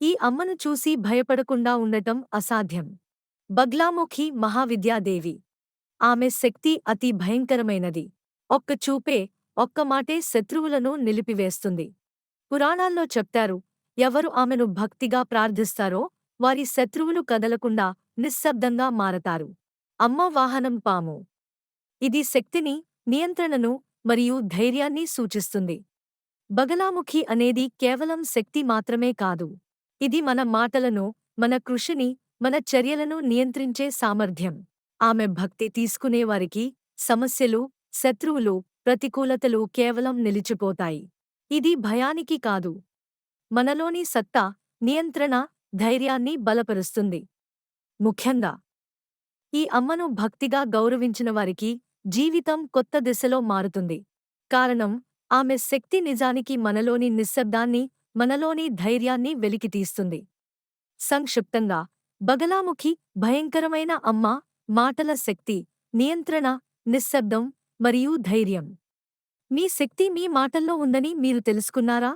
ఈ అమ్మను చూసి భయపడకుండా ఉండటం అసాధ్యం. బగ్లాముఖి మహావిద్యాదేవి. ఆమె శక్తి అతి భయంకరమైనది. ఒక్క చూపే, ఒక్క మాటే శత్రువులను నిలిపివేస్తుంది. పురాణాల్లో చెప్తారు, ఎవరు ఆమెను భక్తిగా ప్రార్థిస్తారో వారి శత్రువులు కదలకుండా నిశ్శబ్దంగా మారతారు. అమ్మ వాహనం పాము. ఇది శక్తిని, నియంత్రణను మరియు ధైర్యాన్ని సూచిస్తుంది. బగలాముఖి అనేది కేవలం శక్తి మాత్రమే కాదు. ఇది మన మాటలను, మన కృషిని, మన చర్యలను నియంత్రించే సామర్థ్యం. ఆమె భక్తి తీసుకునేవారికి సమస్యలు, శత్రువులు, ప్రతికూలతలు కేవలం నిలిచిపోతాయి. ఇది భయానికి కాదు, మనలోని సత్తా, నియంత్రణ, ధైర్యాన్ని బలపరుస్తుంది. ముఖ్యంగా ఈ అమ్మను భక్తిగా గౌరవించిన వారికి జీవితం కొత్త దిశలో మారుతుంది. కారణం, ఆమె శక్తి నిజానికి మనలోని నిశ్శబ్దాన్ని, మనలోని ధైర్యాన్ని వెలికితీస్తుంది. సంక్షిప్తంగా, బగలాముఖి భయంకరమైన అమ్మ, మాటల శక్తి, నియంత్రణ, నిశ్శబ్దం మరియు ధైర్యం. మీ శక్తి మీ మాటల్లో ఉందని మీరు తెలుసుకున్నారా?